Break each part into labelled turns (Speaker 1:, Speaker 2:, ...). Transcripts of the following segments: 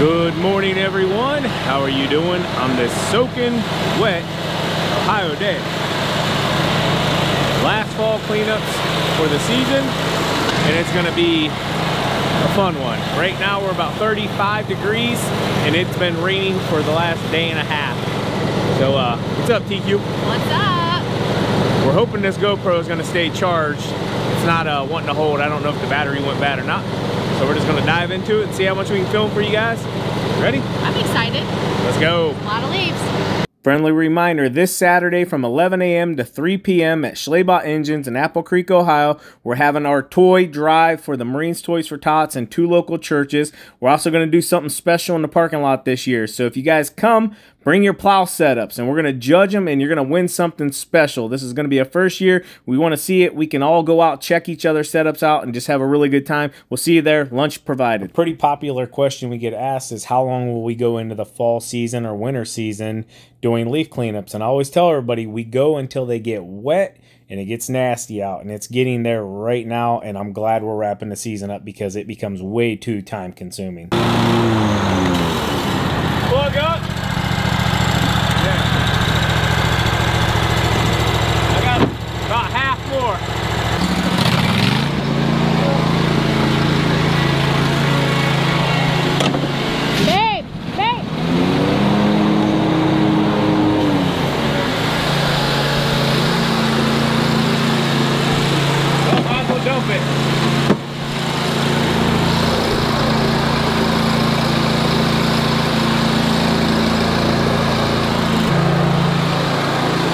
Speaker 1: Good morning, everyone. How are you doing on this soaking wet Ohio day? Last fall cleanups for the season, and it's going to be a fun one. Right now we're about 35 degrees, and it's been raining for the last day and a half. So what's up, TQ?
Speaker 2: What's up?
Speaker 1: We're hoping this GoPro is going to stay charged. It's not wanting to hold. I don't know if the battery went bad or not. So we're just going to dive into it and see how much we can film for you guys. Ready?
Speaker 2: I'm excited.
Speaker 1: Let's go.
Speaker 2: A lot of leaves.
Speaker 1: Friendly reminder, this Saturday from 11 a.m. to 3 p.m. at Schlabach Engines in Apple Creek, Ohio, we're having our toy drive for the Marines Toys for Tots and 2 local churches. We're also going to do something special in the parking lot this year. So if you guys come, bring your plow setups, and we're going to judge them, and you're going to win something special. This is going to be a first year. We want to see it. We can all go out, check each other's setups out, and just have a really good time. We'll see you there. Lunch provided. Pretty popular question we get asked is how long will we go into the fall season or winter season doing leaf cleanups? And I always tell everybody we go until they get wet and it gets nasty out, and it's getting there right now, and I'm glad we're wrapping the season up because it becomes way too time consuming. Plug up. About half more.
Speaker 2: Babe, babe.
Speaker 1: Oh, might as well dump it.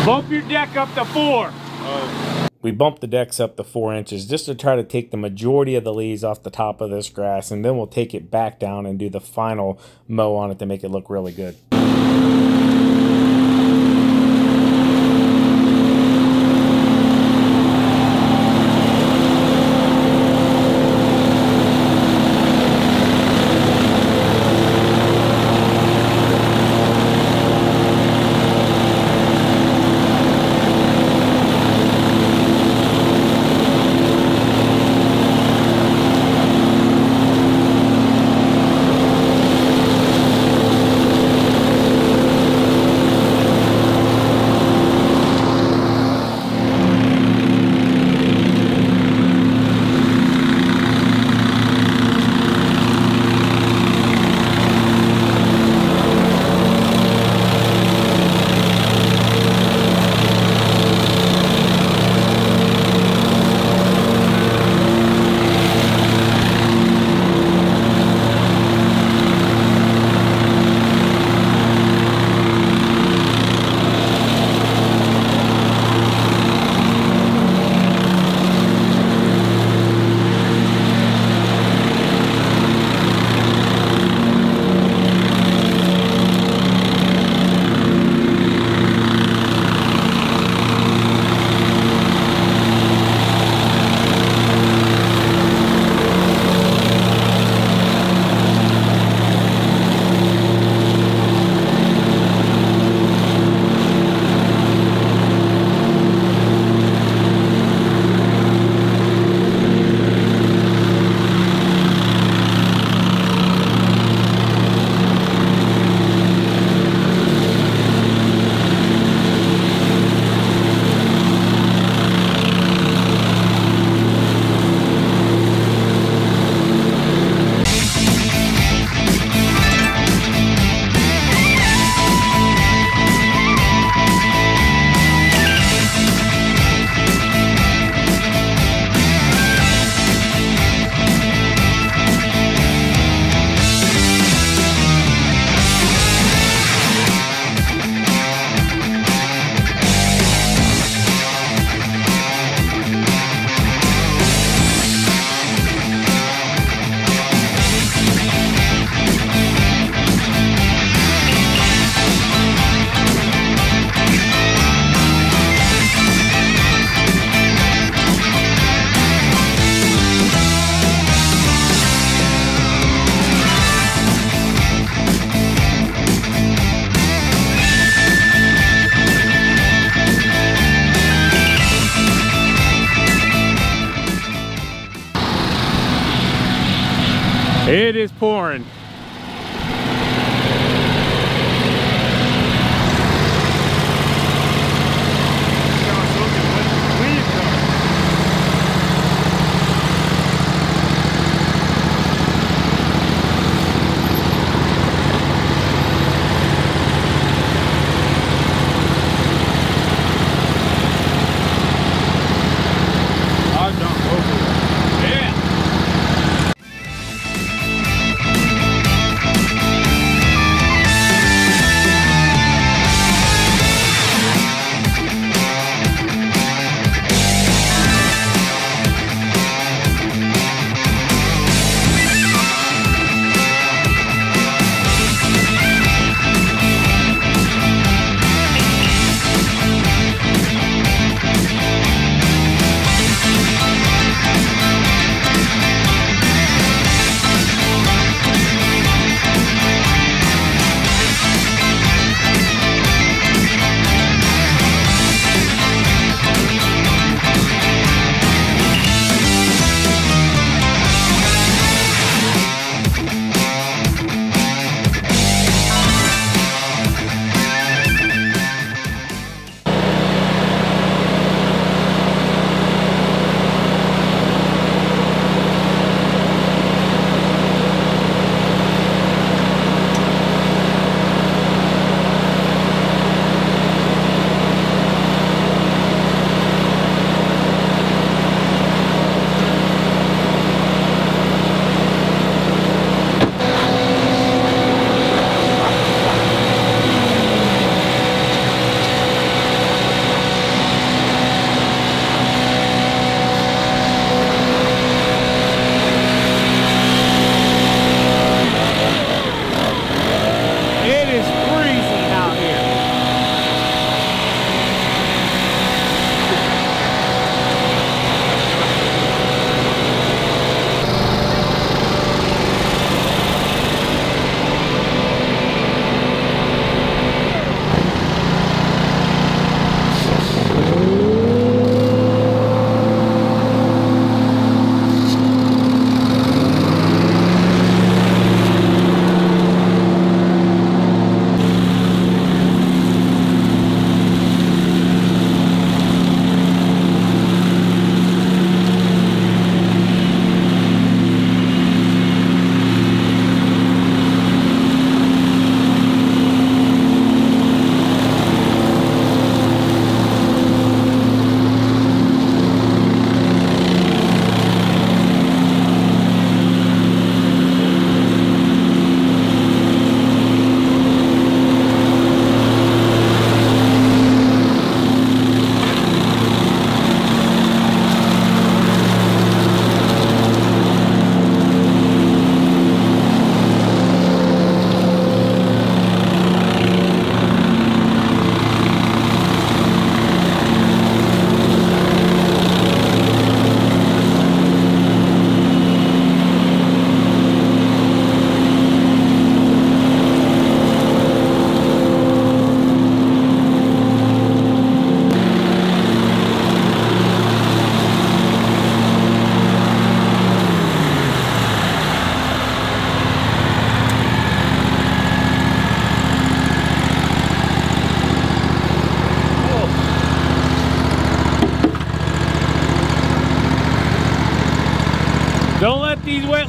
Speaker 1: Bump your deck up to 4. We bumped the decks up to 4 inches just to try to take the majority of the leaves off the top of this grass, and then we'll take it back down and do the final mow on it to make it look really good. It is pouring.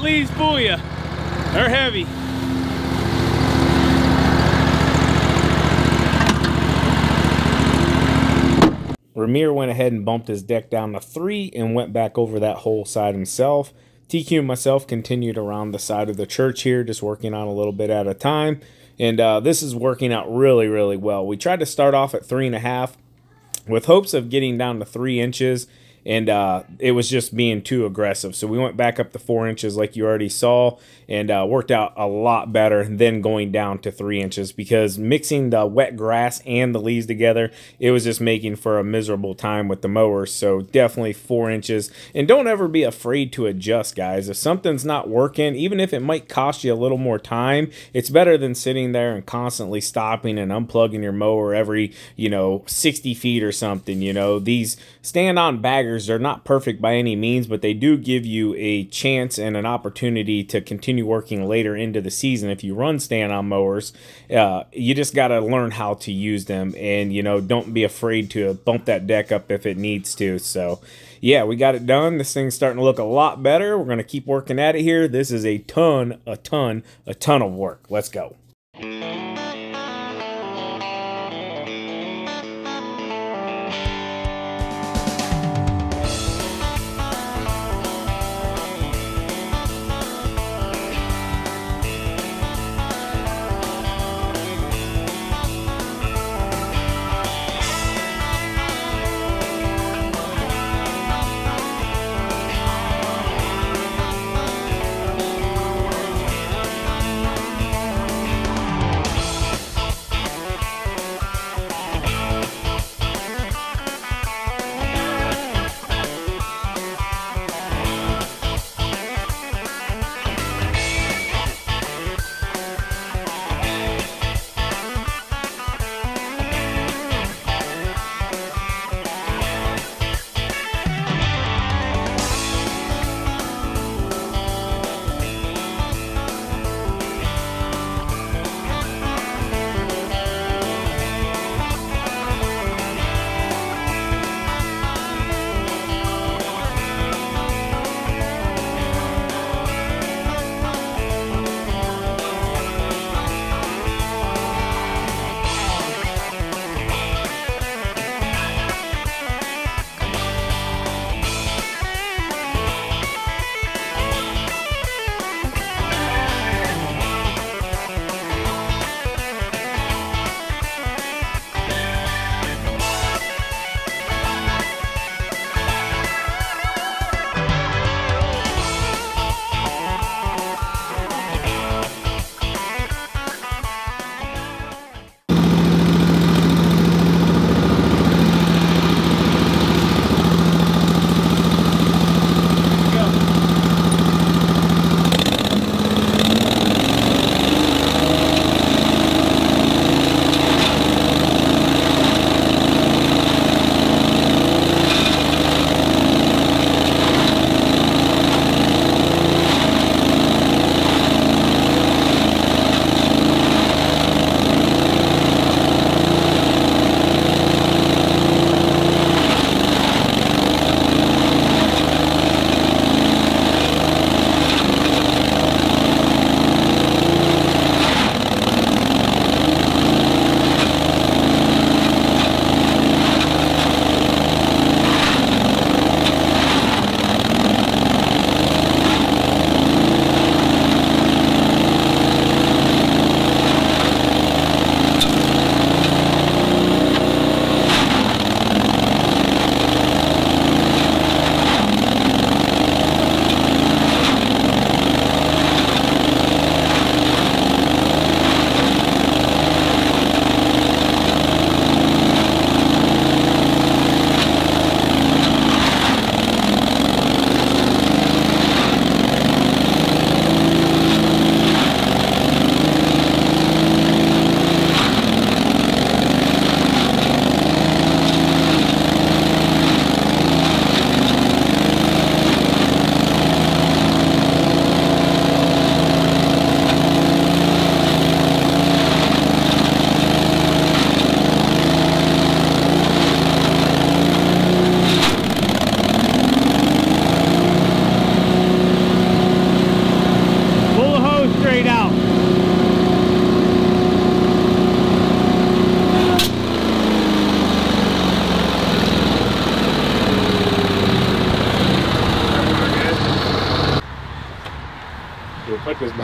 Speaker 1: leaves fool you. They're heavy. Ramir went ahead and bumped his deck down to 3 and went back over that whole side himself. TQ and myself continued around the side of the church here, just working on a little bit at a time. And this is working out really, really well. We tried to start off at 3.5 with hopes of getting down to 3 inches. And it was just being too aggressive. So we went back up to 4 inches like you already saw, and worked out a lot better than going down to 3 inches, because mixing the wet grass and the leaves together, it was just making for a miserable time with the mowers. So definitely 4 inches. And don't ever be afraid to adjust, guys. If something's not working, even if it might cost you a little more time, it's better than sitting there and constantly stopping and unplugging your mower every, 60 feet or something. These stand-on baggers, they're not perfect by any means, but they do give you a chance and an opportunity to continue working later into the season. If you run stand-on mowers, you just got to learn how to use them, and don't be afraid to bump that deck up if it needs to. So yeah, we got it done. This thing's starting to look a lot better. We're going to keep working at it here. This is a ton of work. Let's go.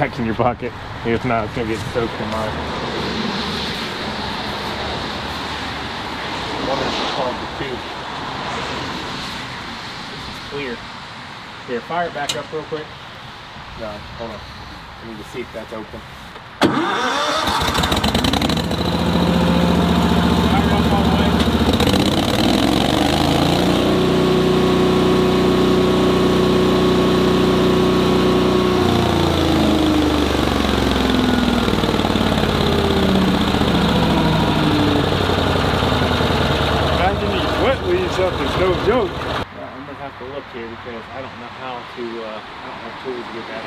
Speaker 1: back in your bucket. If not, it's gonna get soaked in mine. One is called the tube. This is clear. Here, fire it back up real quick. No, hold on. I need to see if that's open. Fire up all the way. Up is no joke. I'm gonna have to look here because I don't know how to. I don't have tools to get that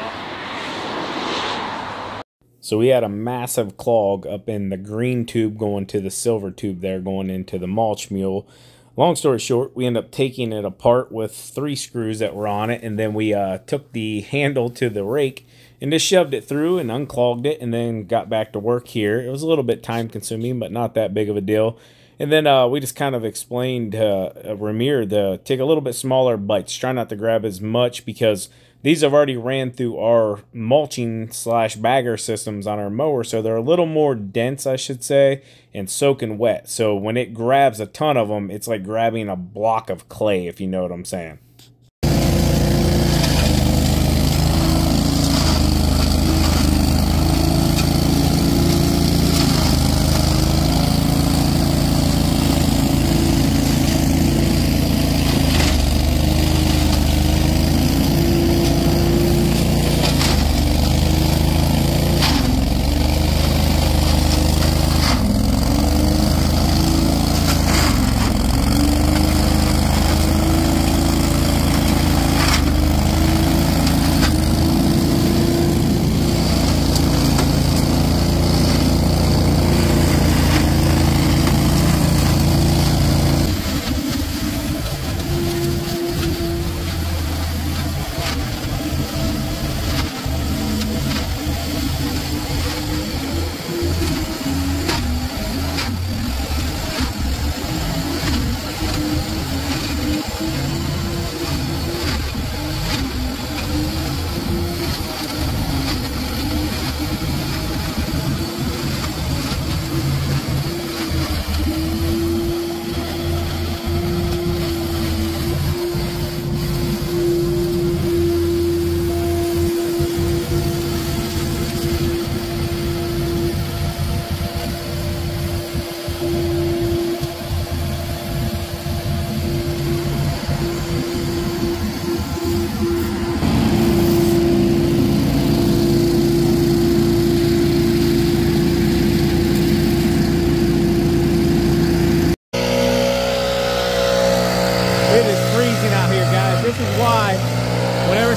Speaker 1: off. So we had a massive clog up in the green tube going to the silver tube there going into the mulch mule. Long story short, we ended up taking it apart with 3 screws that were on it, and then we took the handle to the rake and just shoved it through and unclogged it, and then got back to work here. It was a little bit time consuming, but not that big of a deal. And then we just kind of explained to Ramir to take a little bit smaller bites. Try not to grab as much because these have already ran through our mulching / bagger systems on our mower. So they're a little more dense, I should say, and soaking wet. So when it grabs a ton of them, it's like grabbing a block of clay, if you know what I'm saying.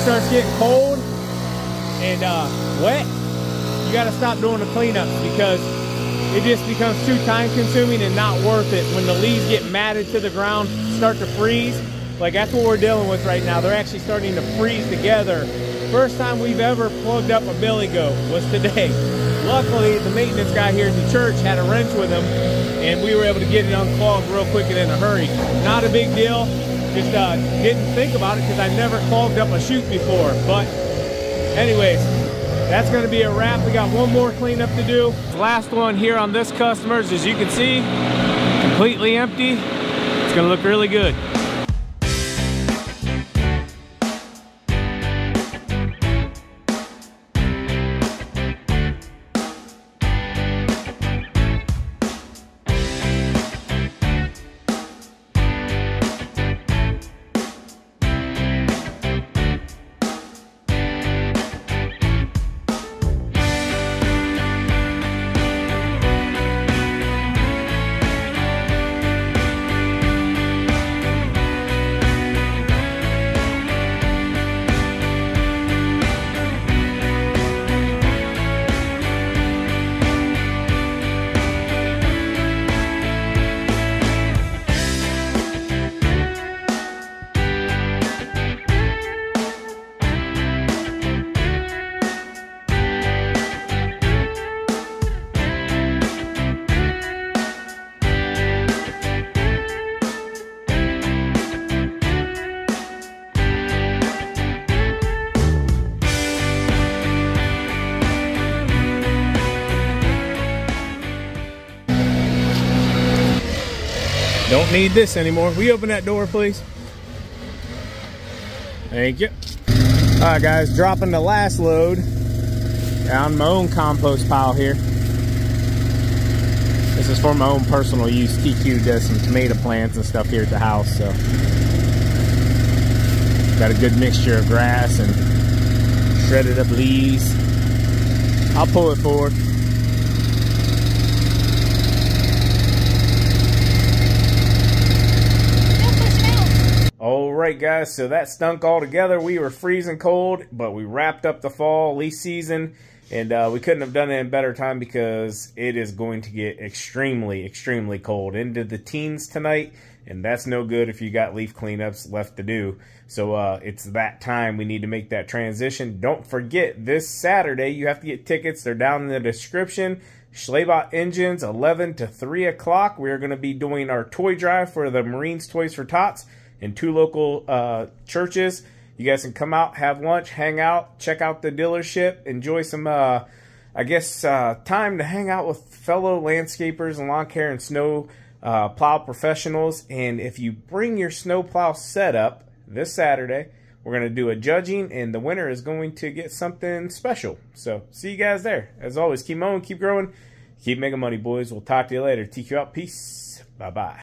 Speaker 1: Starts getting cold and wet, you got to stop doing the cleanups because it just becomes too time consuming and not worth it. When the leaves get matted to the ground, start to freeze, like that's what we're dealing with right now. They're actually starting to freeze together. First time we've ever plugged up a billy goat was today. Luckily, the maintenance guy here at the church had a wrench with him and we were able to get it unclogged real quick and in a hurry. Not a big deal. Just didn't think about it because I never clogged up a chute before. But anyways, that's going to be a wrap. We got one more cleanup to do. Last one here on this customer's, as you can see, completely empty. It's going to look really good. Don't need this anymore. Will you open that door, please? Thank you. All right, guys, dropping the last load down my own compost pile here. This is for my own personal use. TQ does some tomato plants and stuff here at the house, so got a good mixture of grass and shredded up leaves. I'll pull it forward. All right, guys, so that stunk all together. We were freezing cold, but we wrapped up the fall leaf season, and we couldn't have done it in better time because it is going to get extremely, extremely cold into the teens tonight, and that's no good if you got leaf cleanups left to do. So it's that time we need to make that transition. Don't forget, this Saturday, you have to get tickets. They're down in the description. Schlebach Engines, 11 to 3 o'clock. We're going to be doing our toy drive for the Marines Toys for Tots in 2 local churches. You guys can come out, have lunch, hang out, check out the dealership, enjoy some, I guess, time to hang out with fellow landscapers and lawn care and snow plow professionals. And if you bring your snow plow setup this Saturday, we're going to do a judging, and the winner is going to get something special. So, see you guys there. As always, keep mowing, keep growing, keep making money, boys. We'll talk to you later. TQ out. Peace. Bye-bye.